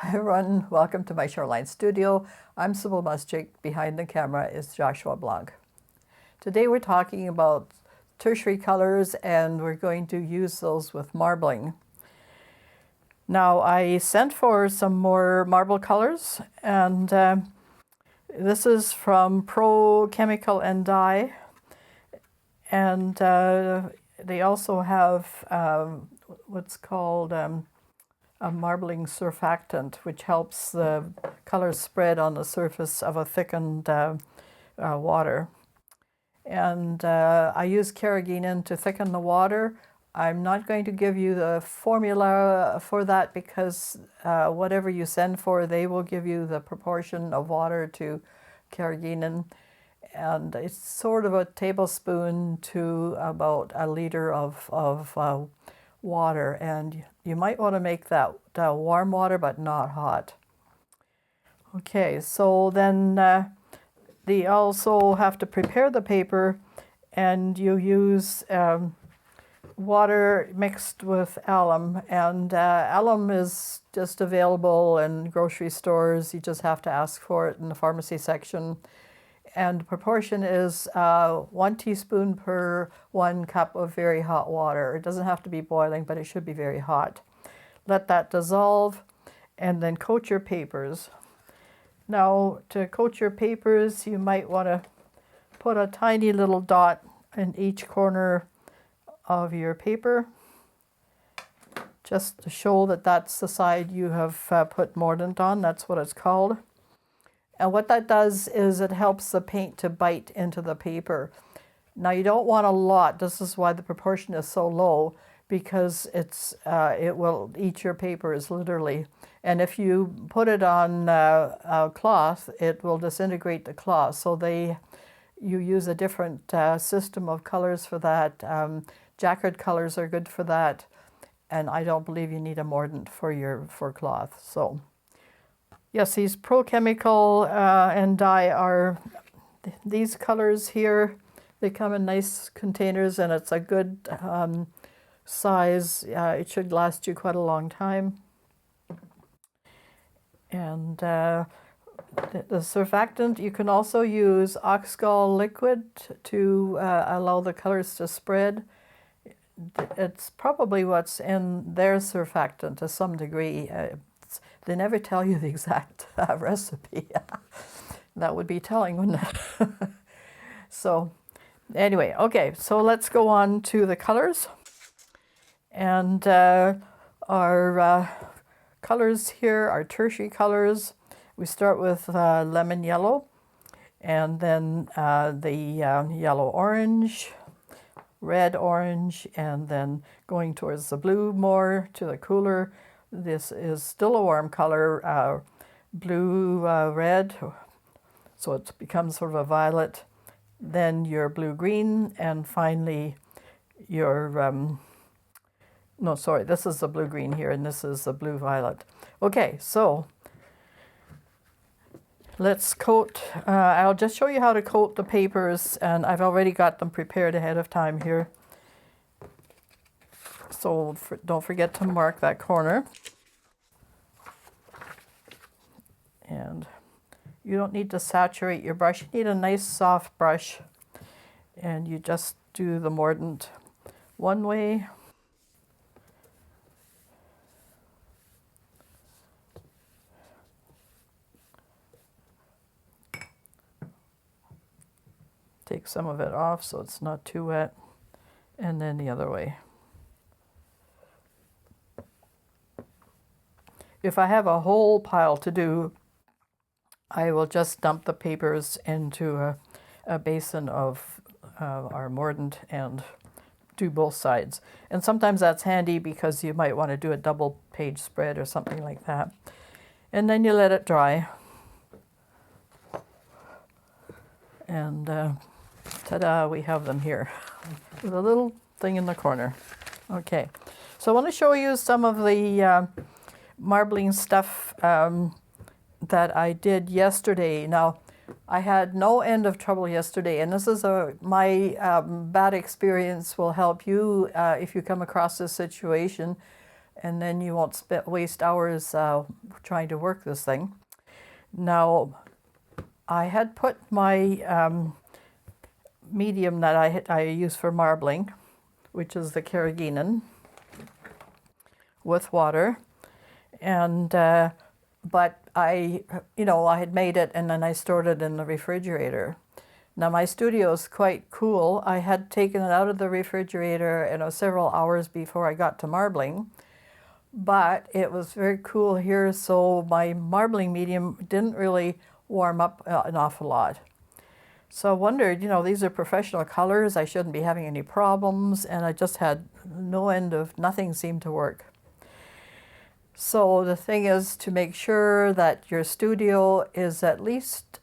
Hi everyone, welcome to my Shoreline Studio. I'm Sybille Muschik. Behind the camera is Joshua Blanc. Today we're talking about tertiary colors and we're going to use those with marbling. Now I sent for some more marble colors and this is from Pro Chemical and Dye, and they also have what's called a marbling surfactant, which helps the colors spread on the surface of a thickened water. And I use carrageenan to thicken the water. I'm not going to give you the formula for that because whatever you send for, they will give you the proportion of water to carrageenan. And it's sort of a tablespoon to about a liter of water, and you might want to make that warm water but not hot. Okay, so then they also have to prepare the paper, and you use water mixed with alum, and alum is just available in grocery stores. You just have to ask for it in the pharmacy section. And the proportion is 1 teaspoon per 1 cup of very hot water. It doesn't have to be boiling, but it should be very hot. Let that dissolve and then coat your papers. Now, to coat your papers, you might want to put a tiny little dot in each corner of your paper, just to show that that's the side you have put mordant on. That's what it's called. And what that does is it helps the paint to bite into the paper. Now you don't want a lot. This is why the proportion is so low, because it will eat your papers literally. And if you put it on a cloth, it will disintegrate the cloth. So you use a different system of colors for that. Jacquard colors are good for that. And I don't believe you need a mordant for cloth. So. Yes, these Pro Chemical and Dye are these colors here. They come in nice containers and it's a good size. It should last you quite a long time. And the surfactant, you can also use oxgall liquid to allow the colors to spread. It's probably what's in their surfactant to some degree. They never tell you the exact recipe. That would be telling, wouldn't it? So anyway, okay, so let's go on to the colors. And our colors here are tertiary colors. We start with lemon yellow, and then the yellow-orange, red-orange, and then going towards the blue more, to the cooler. This is still a warm color, blue-red, so it becomes sort of a violet. Then your blue-green, and finally your, no, sorry, this is the blue-green here, and this is the blue-violet. Okay, so let's coat. I'll just show you how to coat the papers, and I've already got them prepared ahead of time here. So don't forget to mark that corner. And you don't need to saturate your brush. You need a nice soft brush. And you just do the mordant one way. Take some of it off so it's not too wet. And then the other way. If I have a whole pile to do, I will just dump the papers into a basin of our mordant and do both sides. And sometimes that's handy because you might want to do a double page spread or something like that. And then you let it dry. And ta-da, we have them here with a little thing in the corner. Okay, so I want to show you some of the marbling stuff that I did yesterday. Now, I had no end of trouble yesterday, and this is my bad experience will help you if you come across this situation. and then you won't waste hours trying to work this thing. Now, I had put my medium that I use for marbling, which is the carrageenan, with water, and but I had made it and then I stored it in the refrigerator. Now my studio is quite cool. I had taken it out of the refrigerator, and it was several hours before I got to marbling, but it was very cool here, so my marbling medium didn't really warm up an awful lot. So I wondered, these are professional colors, I shouldn't be having any problems, and I just had nothing seemed to work. So the thing is to make sure that your studio is at least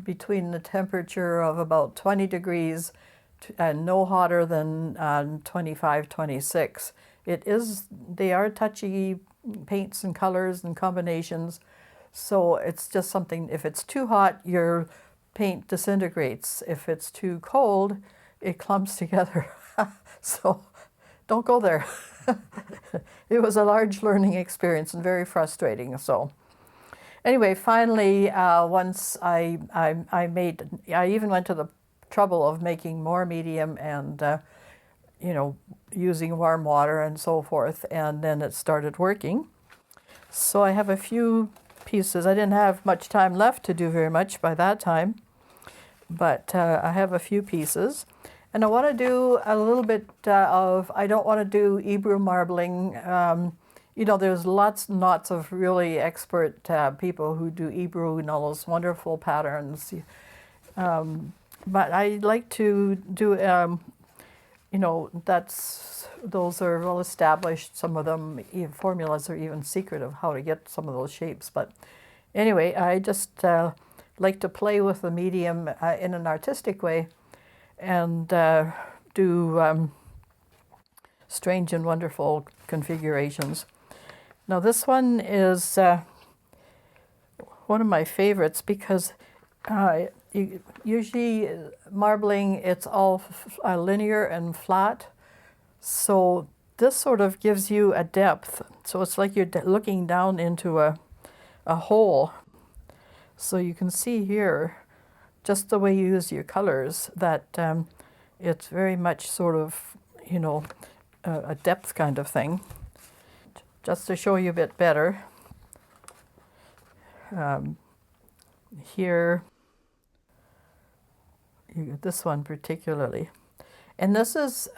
between the temperature of about 20 degrees and no hotter than 25, 26. They are touchy paints and colors and combinations, so it's just something, if it's too hot, your paint disintegrates. If it's too cold, it clumps together. So don't go there. It was a large learning experience and very frustrating. So anyway, finally, once I even went to the trouble of making more medium and using warm water and so forth, and then it started working. So I have a few pieces. I didn't have much time left to do very much by that time, but I have a few pieces. And I want to do a little bit I don't want to do Ebru marbling. There's lots and lots of really expert people who do Ebru and all those wonderful patterns. But I like to do, those are well established. Some of them, formulas are even secret of how to get some of those shapes. But anyway, I just like to play with the medium in an artistic way, and do strange and wonderful configurations. Now this one is one of my favorites because usually marbling, it's all linear and flat. So this sort of gives you a depth. So it's like you're looking down into a hole. So you can see here, just the way you use your colors, that it's very much sort of, a depth kind of thing. Just to show you a bit better, here, this one particularly. And this is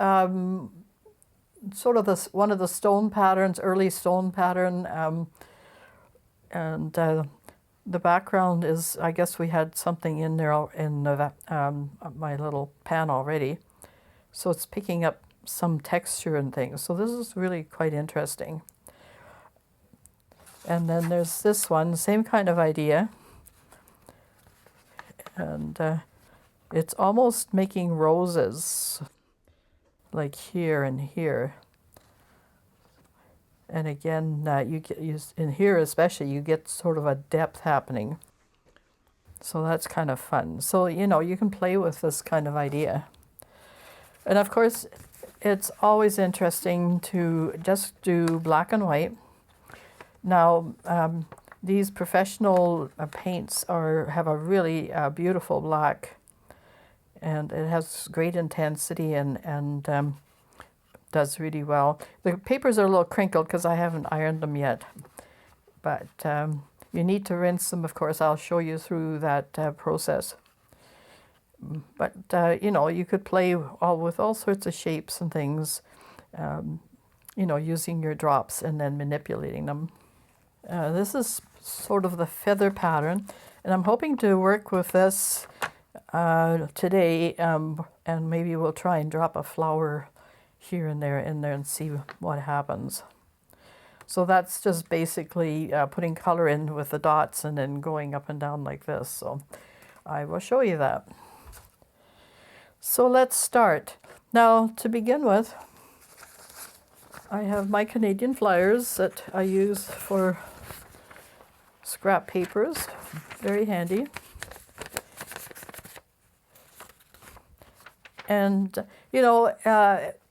sort of one of the stone patterns, early stone pattern, and the background is, I guess we had something in there in my little pan already. So it's picking up some texture and things. So this is really quite interesting. And then there's this one, same kind of idea. And it's almost making roses, like here and here. And again, in here especially, you get sort of a depth happening. So that's kind of fun. So, you can play with this kind of idea. And of course, it's always interesting to just do black and white. Now, these professional paints have a really beautiful black, and it has great intensity and does really well. The papers are a little crinkled because I haven't ironed them yet, but you need to rinse them, of course. I'll show you through that process. But you could play with all sorts of shapes and things, using your drops and then manipulating them. This is sort of the feather pattern, and I'm hoping to work with this today, and maybe we'll try and drop a flower here and there in there and see what happens. So that's just basically putting color in with the dots and then going up and down like this. So I will show you that. So let's start. Now, to begin with, I have my Canadian flyers that I use for scrap papers. Very handy. And,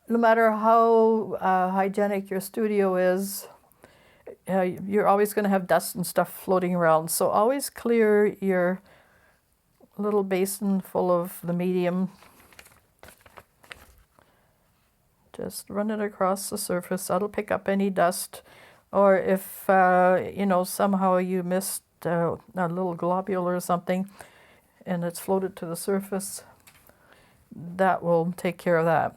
no matter how hygienic your studio is, you're always going to have dust and stuff floating around. So always clear your little basin full of the medium. Just run it across the surface. That'll pick up any dust. Or if, you know, somehow you missed a little globule or something and it's floated to the surface, that will take care of that.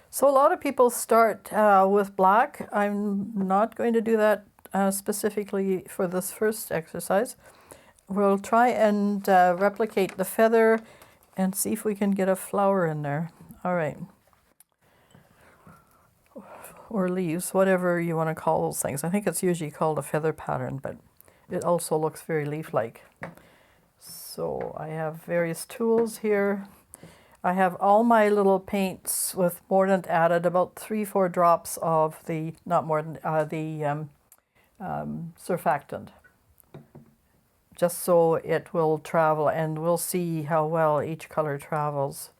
So a lot of people start with black. I'm not going to do that specifically for this first exercise. We'll try and replicate the feather and see if we can get a flower in there. All right. Or leaves, whatever you want to call those things. I think it's usually called a feather pattern, but it also looks very leaf-like. So I have various tools here. I have all my little paints with mordant added, about 3-4 drops of the, not mordant, the surfactant, just so it will travel, and we'll see how well each color travels.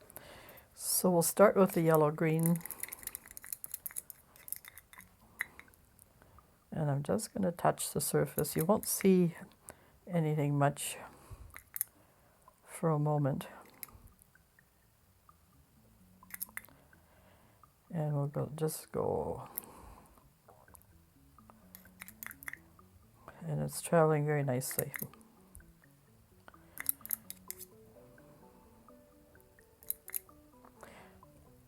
So we'll start with the yellow-green. And I'm just going to touch the surface. You won't see anything much for a moment. And we'll just go. And it's traveling very nicely.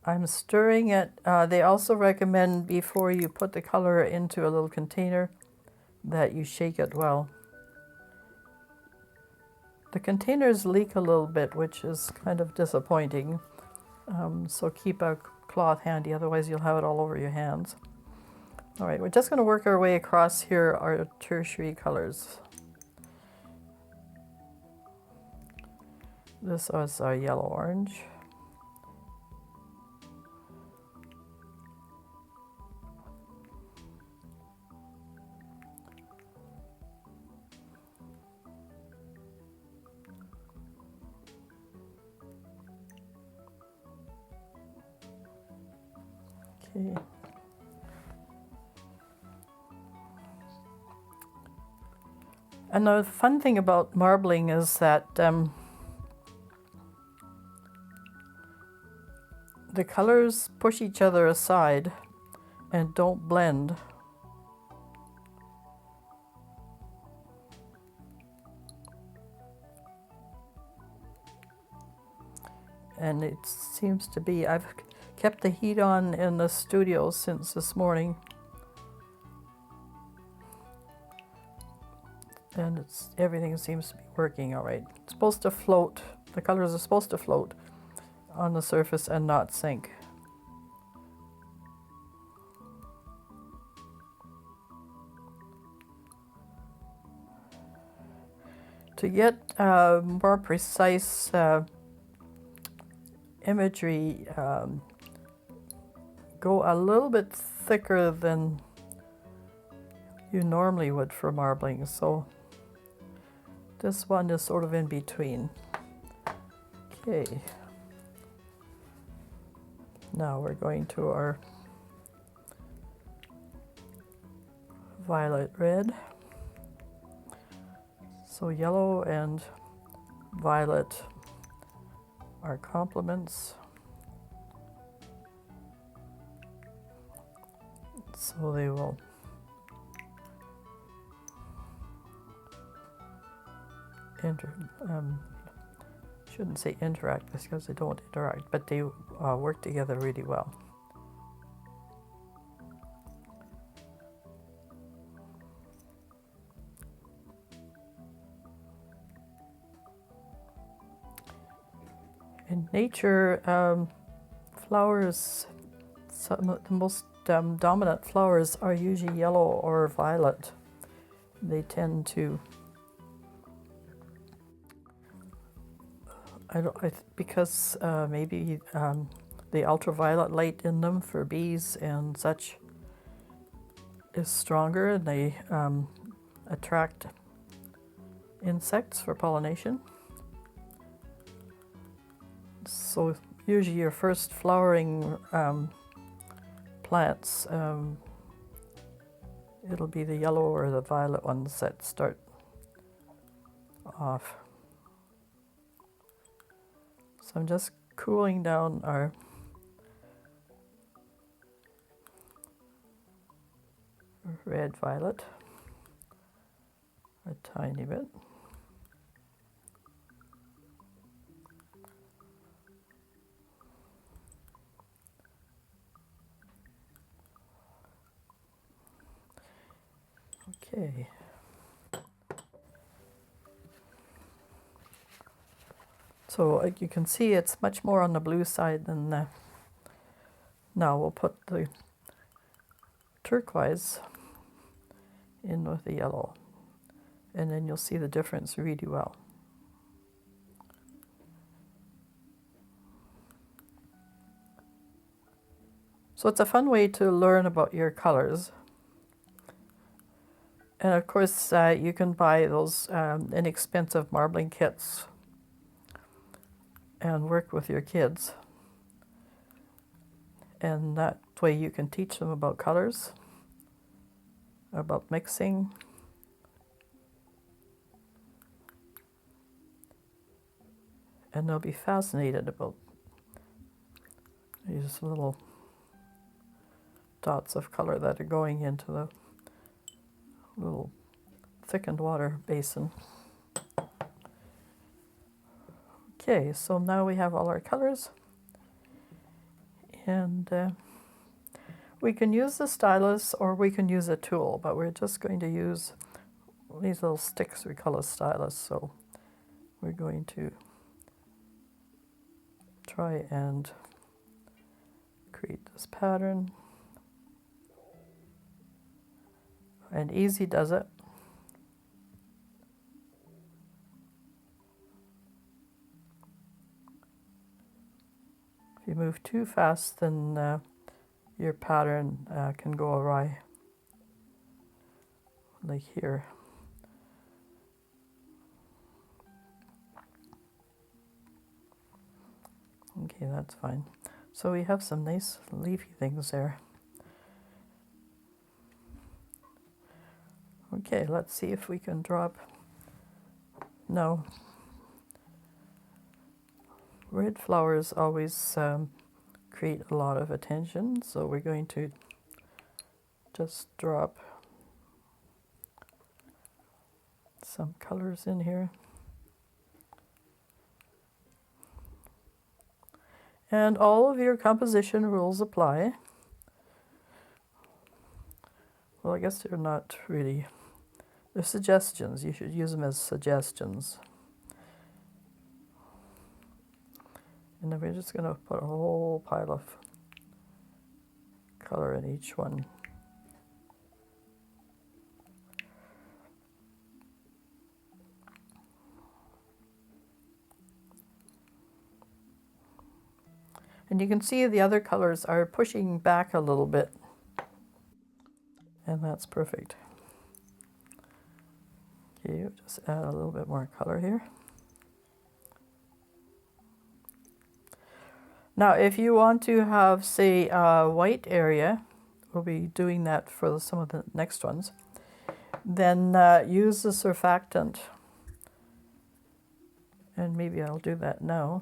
I'm stirring it. They also recommend before you put the color into a little container that you shake it well. The containers leak a little bit, which is kind of disappointing. So keep a cloth handy, otherwise you'll have it all over your hands. All right, we're just going to work our way across here our tertiary colors. This is our yellow-orange. Okay. And the fun thing about marbling is that the colors push each other aside and don't blend. And it seems to be, I've kept the heat on in the studio since this morning. And everything seems to be working all right. It's supposed to float, the colors are supposed to float on the surface and not sink. To get more precise imagery, go a little bit thicker than you normally would for marbling. So this one is sort of in between. Okay. Now we're going to our violet red. So yellow and violet are complements. So they will shouldn't say interact because they don't interact, but they work together really well. In nature, flowers, some of the most dominant flowers are usually yellow or violet. They tend to, because maybe the ultraviolet light in them for bees and such is stronger, and they attract insects for pollination. So usually your first flowering plants, it'll be the yellow or the violet ones that start off. So I'm just cooling down our red violet a tiny bit. Okay. So you can see it's much more on the blue side than the... Now we'll put the turquoise in with the yellow, and then you'll see the difference really well. So it's a fun way to learn about your colors. And of course, you can buy those inexpensive marbling kits and work with your kids. And that way you can teach them about colors, about mixing, and they'll be fascinated about these little dots of color that are going into the little thickened water basin. Okay, so now we have all our colors, and we can use the stylus or we can use a tool, but we're just going to use these little sticks we call a stylus. So we're going to try and create this pattern. And easy does it. If you move too fast, then your pattern can go awry, like here. Okay, that's fine. So we have some nice leafy things there. Okay, let's see if we can drop. No. Red flowers always create a lot of attention, so we're going to just drop some colors in here. And all of your composition rules apply. Well, I guess they're not really... They're suggestions. You should use them as suggestions. And then we're just going to put a whole pile of color in each one. And you can see the other colors are pushing back a little bit. And that's perfect. Okay, just add a little bit more color here. Now, if you want to have, say, a white area, we'll be doing that for some of the next ones, then use the surfactant. And maybe I'll do that now,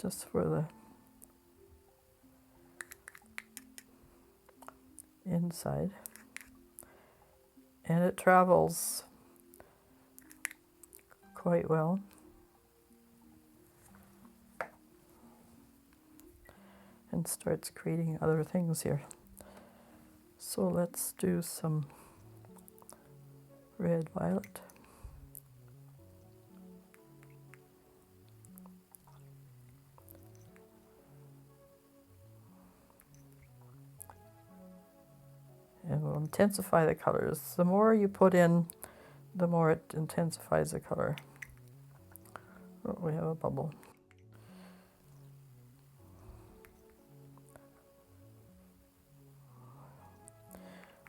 just for the inside. And it travels quite well. And starts creating other things here. So let's do some red violet. And we'll intensify the colors. The more you put in, the more it intensifies the color. Oh, we have a bubble.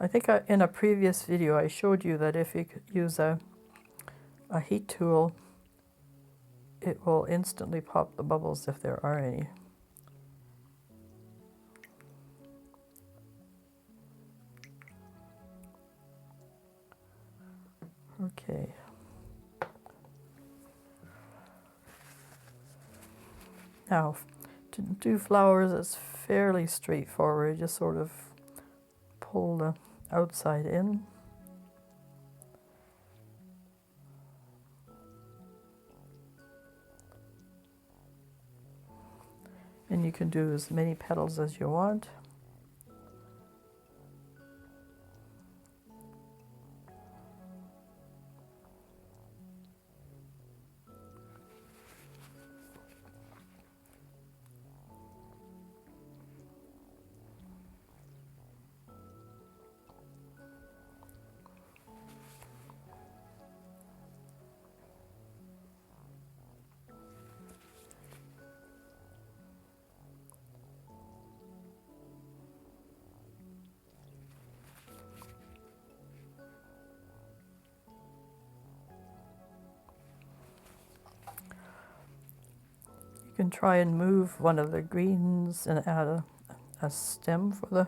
I think in a previous video I showed you that if you could use a heat tool it will instantly pop the bubbles if there are any. Okay. Now, to do flowers, it's fairly straightforward. You just sort of pull the outside in. And you can do as many petals as you want. You can try and move one of the greens and add a stem for the...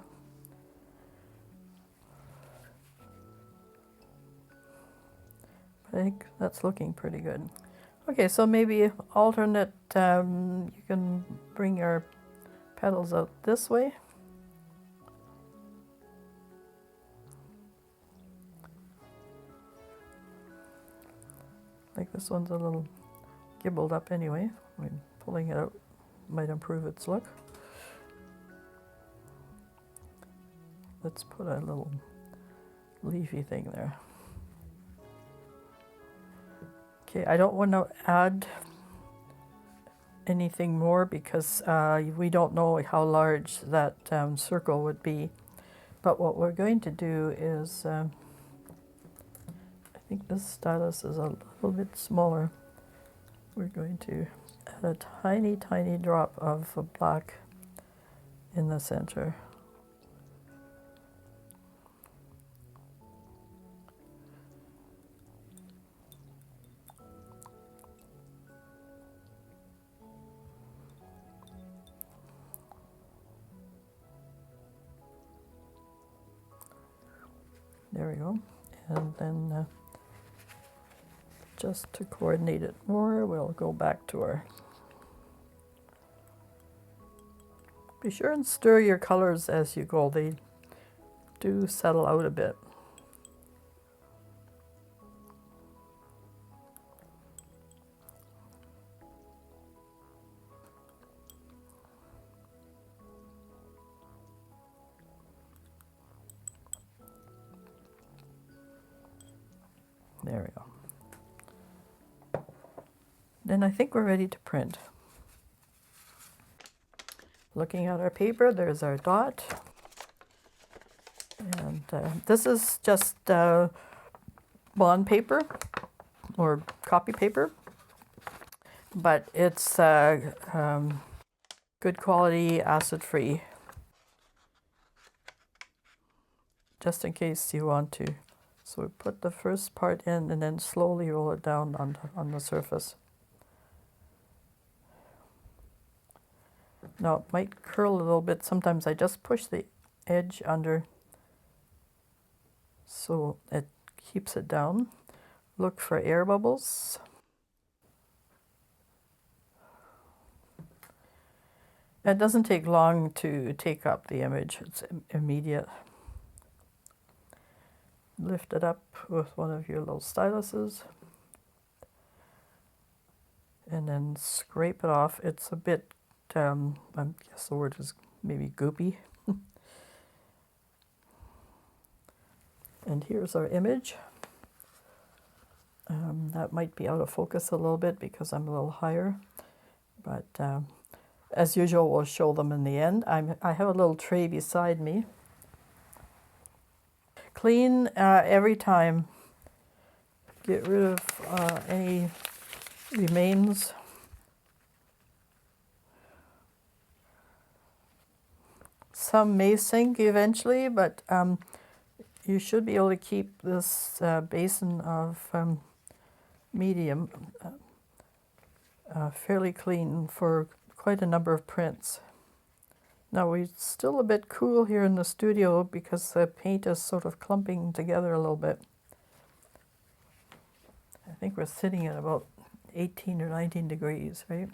I think that's looking pretty good. Okay, so maybe alternate, you can bring your petals out this way. Like this one's a little gibbled up anyway. I mean, pulling it out might improve its look. Let's put a little leafy thing there. Okay, I don't want to add anything more because we don't know how large that circle would be. But what we're going to do is, I think this stylus is a little bit smaller. We're going to add a tiny, tiny drop of black in the center. There we go. And then just to coordinate it more, we'll go back to our... Be sure and stir your colors as you go. They do settle out a bit. There we go. Then I think we're ready to print. Looking at our paper, there's our dot. And this is just bond paper or copy paper, but it's good quality, acid-free, just in case you want to. So we put the first part in and then slowly roll it down on the surface. Now it might curl a little bit. Sometimes I just push the edge under so it keeps it down. Look for air bubbles. It doesn't take long to take up the image. It's immediate. Lift it up with one of your little styluses and then scrape it off. It's a bit, I guess the word is maybe goopy. And here's our image. That might be out of focus a little bit because I'm a little higher, but as usual, we'll show them in the end. I have a little tray beside me. Clean every time. Get rid of any remains. Some may sink eventually, but you should be able to keep this basin of medium fairly clean for quite a number of prints. Now we're still a bit cool here in the studio because the paint is sort of clumping together a little bit. I think we're sitting at about 18 or 19 degrees, right?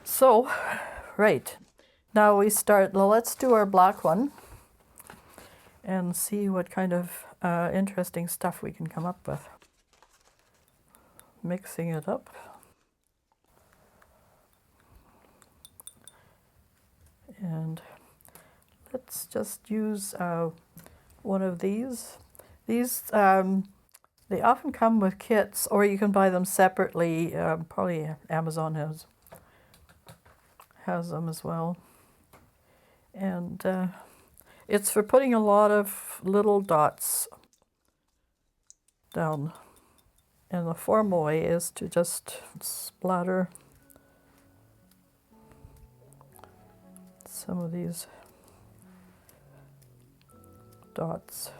So, right, now we start, well, let's do our black one and see what kind of interesting stuff we can come up with. Mixing it up. And let's just use one of these. These, they often come with kits, or you can buy them separately. Probably Amazon has them as well. And it's for putting a lot of little dots down. And the formal way is to just splatter some of these dots.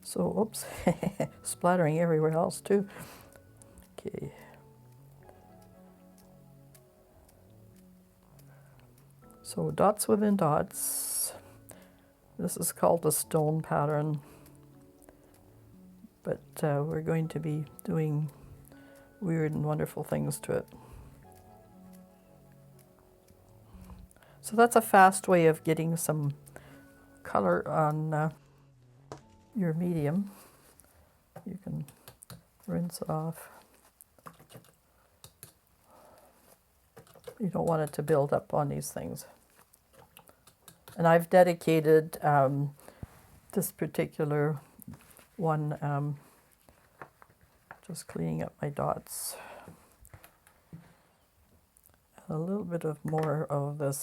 So, oops, splattering everywhere else too. Okay. So dots within dots. This is called the stone pattern, but we're going to be doing weird and wonderful things to it. So that's a fast way of getting some color on your medium. You can rinse it off. You don't want it to build up on these things. And I've dedicated this particular one, just cleaning up my dots. A little bit of more of this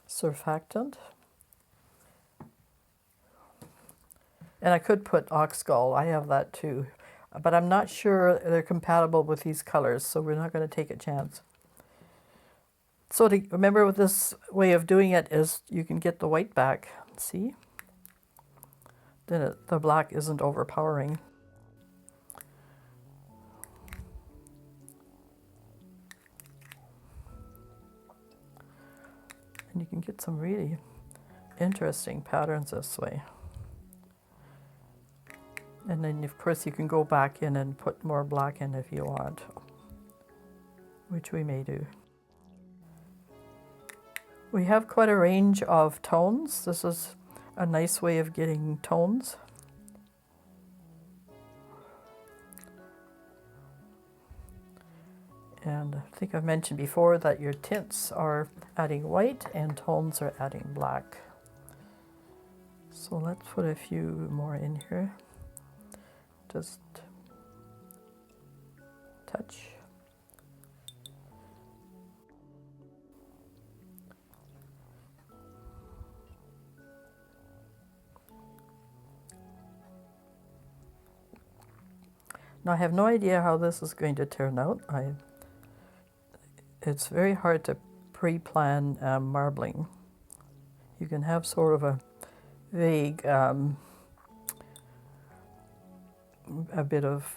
surfactant. And I could put ox gall, I have that too. But I'm not sure they're compatible with these colors, so we're not going to take a chance. So to remember with this way of doing it is you can get the white back, see? Then the black isn't overpowering. And you can get some really interesting patterns this way. And then of course you can go back in and put more black in if you want, which we may do. We have quite a range of tones. This is a nice way of getting tones. And I think I've mentioned before that your tints are adding white and tones are adding black. So let's put a few more in here. Just touch. Now I have no idea how this is going to turn out. It's very hard to pre-plan marbling. You can have sort of a vague, a bit of,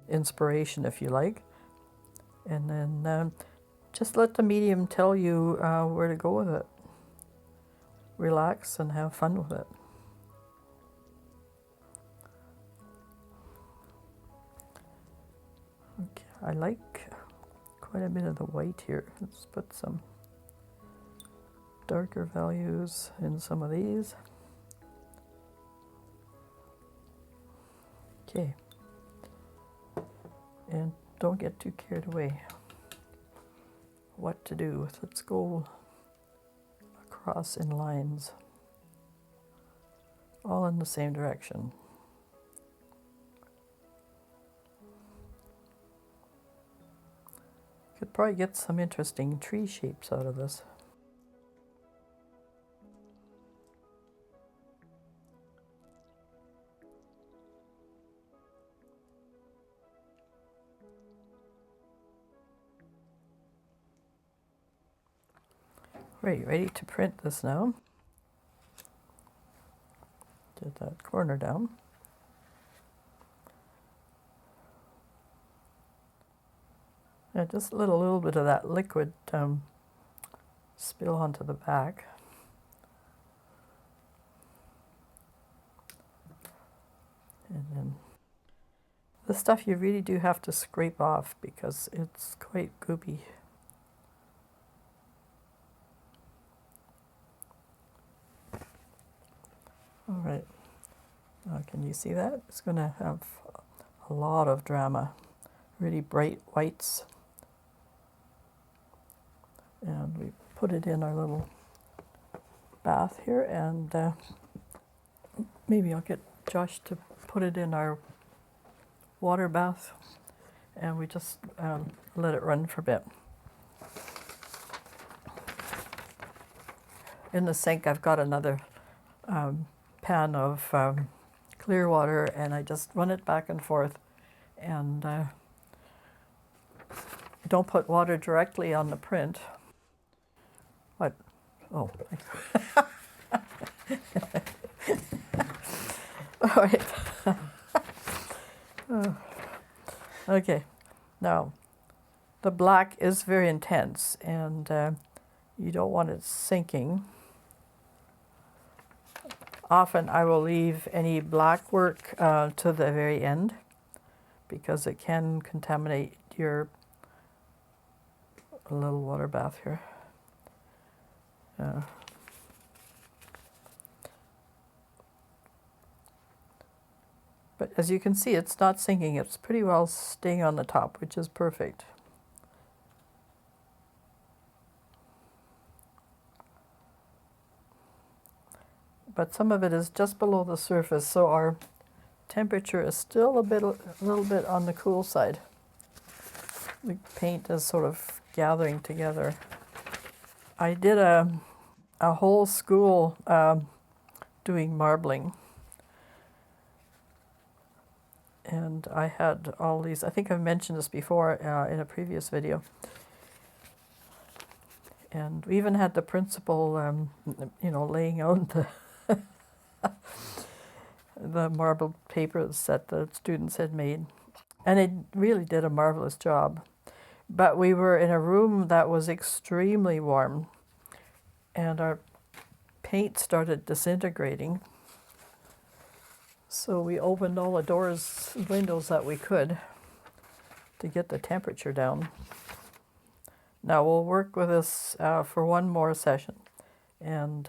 inspiration if you like. And then just let the medium tell you where to go with it. Relax and have fun with it. Okay, I like quite a bit of the white here. Let's put some darker values in some of these. Okay. And don't get too carried away. What to do? Let's go across in lines, all in the same direction. Could probably get some interesting tree shapes out of this. Great, ready to print this now. Get that corner down. Yeah, just let a little bit of that liquid spill onto the back. And then this stuff you really do have to scrape off because it's quite goopy. All right, now can you see that? It's going to have a lot of drama, really bright whites. And we put it in our little bath here, and maybe I'll get Josh to put it in our water bath, and we just let it run for a bit. In the sink, I've got another pan of clear water, and I just run it back and forth, and don't put water directly on the print. What? Oh. All right. Okay. Now, the black is very intense, and you don't want it sinking. Often I will leave any black work to the very end because it can contaminate your little water bath here. But as you can see, it's not sinking. It's pretty well staying on the top, which is perfect. But some of it is just below the surface, so our temperature is still a little bit on the cool side. The paint is sort of gathering together. I did a whole school doing marbling, and I had all these. I think I've mentioned this before in a previous video. And we even had the principal, laying out the marbled papers that the students had made. And it really did a marvelous job. But we were in a room that was extremely warm, and our paint started disintegrating. So we opened all the doors and windows that we could to get the temperature down. Now we'll work with this for one more session, and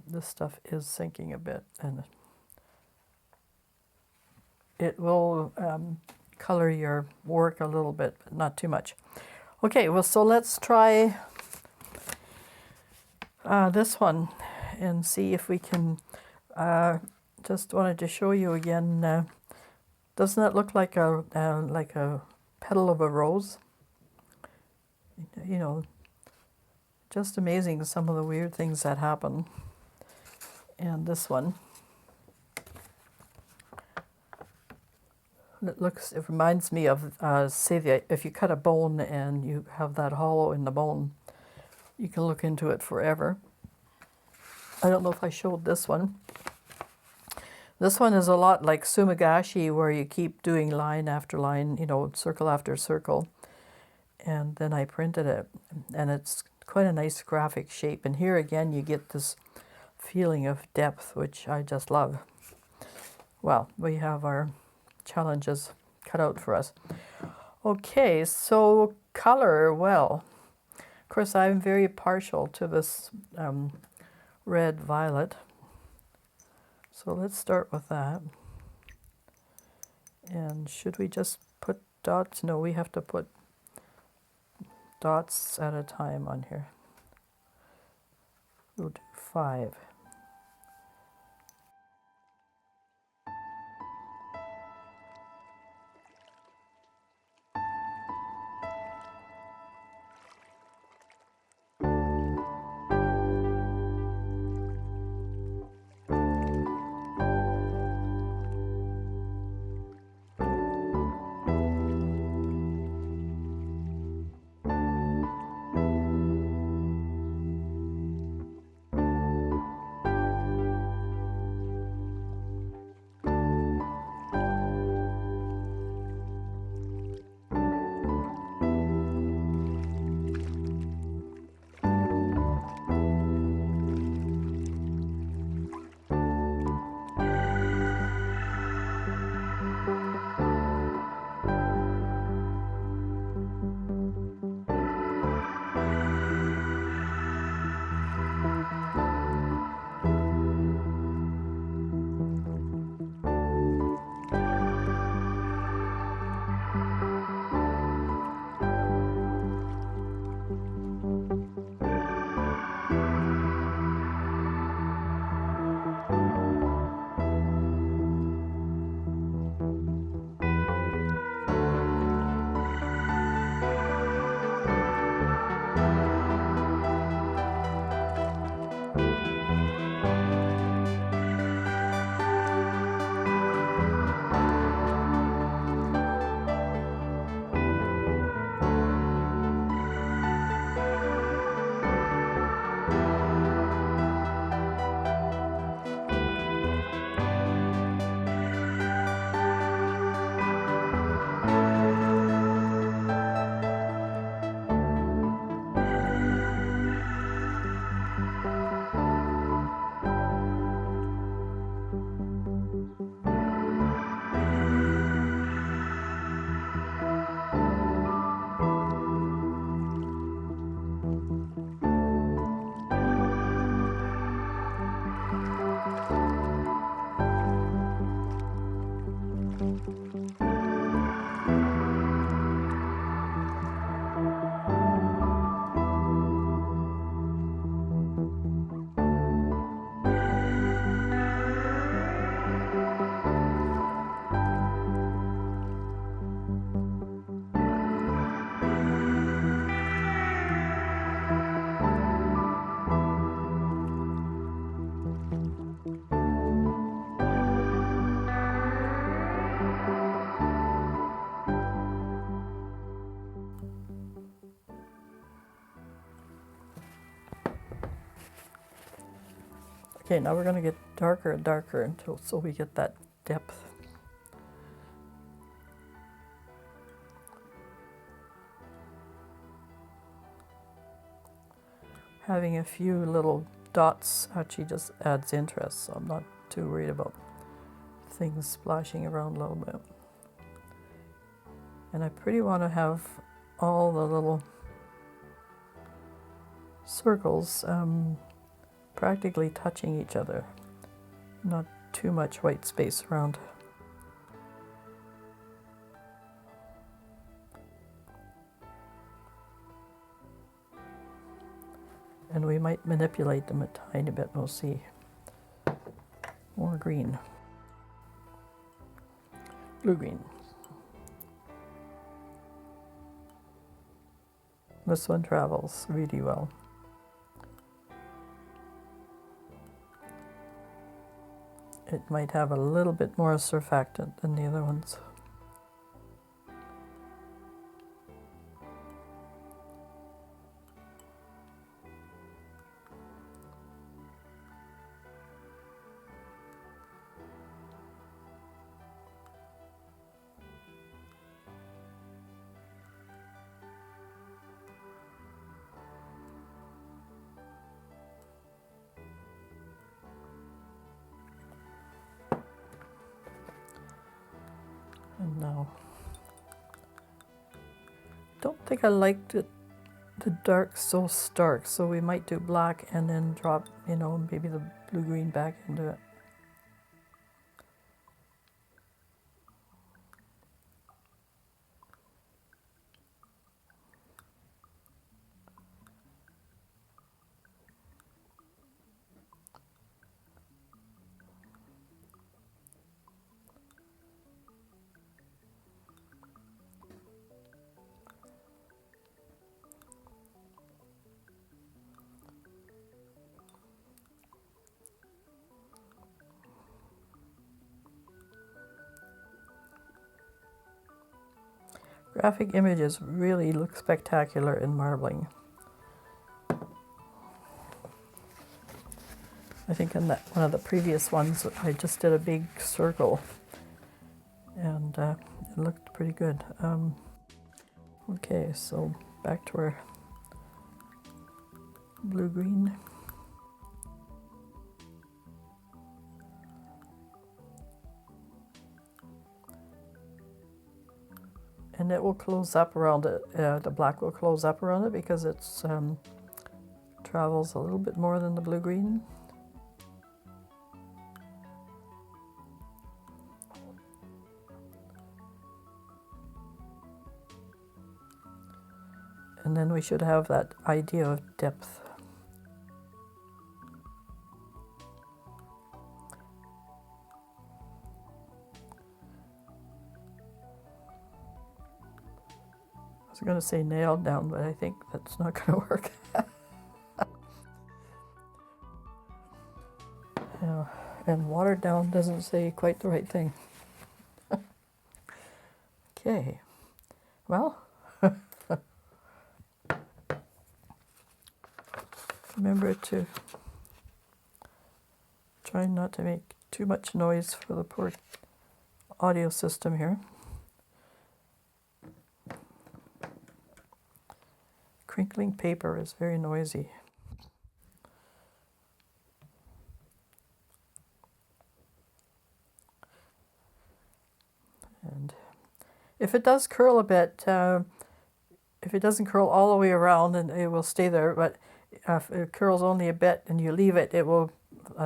this stuff is sinking a bit, and it will color your work a little bit, but not too much. Okay, well, so let's try this one and see if we can. Just wanted to show you again. Doesn't it look like a petal of a rose? You know, just amazing some of the weird things that happen. And this one, it reminds me of, say, if you cut a bone and you have that hollow in the bone, you can look into it forever. I don't know if I showed this one. This one is a lot like sumagashi, where you keep doing line after line, circle after circle. And then I printed it, and it's quite a nice graphic shape. And here again, you get this feeling of depth, which I just love. Well, we have our challenges cut out for us. Okay, so color, well, of course I'm very partial to this red violet. So let's start with that. And should we just put dots? No, we have to put dots at a time on here. We'll do 5. Okay, now we're going to get darker and darker until so we get that depth. Having a few little dots actually just adds interest, so I'm not too worried about things splashing around a little bit. And I pretty want to have all the little circles practically touching each other, not too much white space around. And we might manipulate them a tiny bit, we'll see. More green. Blue-green. This one travels really well. It might have a little bit more surfactant than the other ones. And now, don't think I liked it, the dark so stark, so we might do black and then drop, you know, maybe the blue-green back into it. Graphic images really look spectacular in marbling. I think in that one of the previous ones, I just did a big circle, and it looked pretty good. Okay, so back to our blue-green. And it will close up around it, the black will close up around it because it's travels a little bit more than the blue-green. And then we should have that idea of depth. I was going to say nailed down, but I think that's not going to work. Yeah, and watered down doesn't say quite the right thing. Okay, well, remember to try not to make too much noise for the poor audio system here. Crinkling paper is very noisy. And if it does curl a bit, if it doesn't curl all the way around, and it will stay there, but if it curls only a bit and you leave it, it will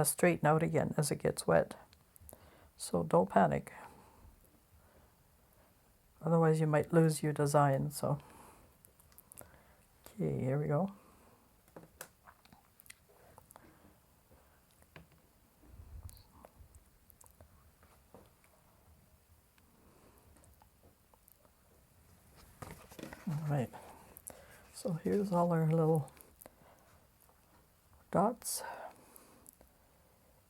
straighten out again as it gets wet. So don't panic. Otherwise you might lose your design. So, okay, here we go. All right, so here's all our little dots.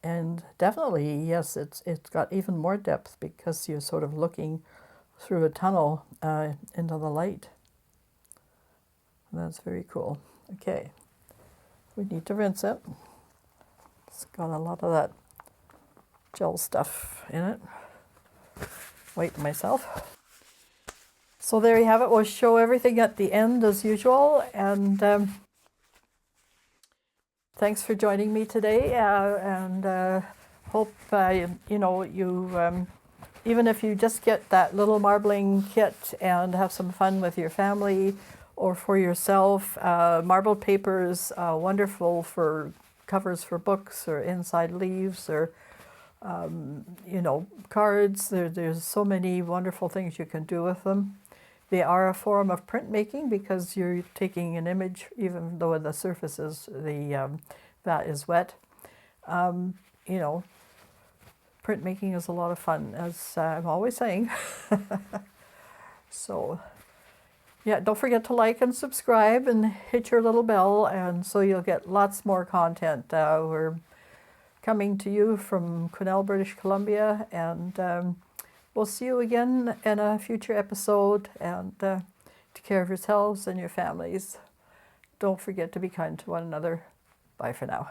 And definitely, yes, it's got even more depth because you're sort of looking through a tunnel into the light. And that's very cool. Okay, we need to rinse it. It's got a lot of that gel stuff in it. Wait myself. So there you have it. We'll show everything at the end as usual. And thanks for joining me today. Hope you know you even if you just get that little marbling kit and have some fun with your family or for yourself. Marbled paper is wonderful for covers for books or inside leaves or you know, cards. There's so many wonderful things you can do with them. They are a form of printmaking because you're taking an image, even though the surface is that is wet. You know, printmaking is a lot of fun, as I'm always saying. So, yeah, don't forget to like and subscribe and hit your little bell, and so you'll get lots more content. We're coming to you from Quesnel, British Columbia, and we'll see you again in a future episode, and take care of yourselves and your families. Don't forget to be kind to one another. Bye for now.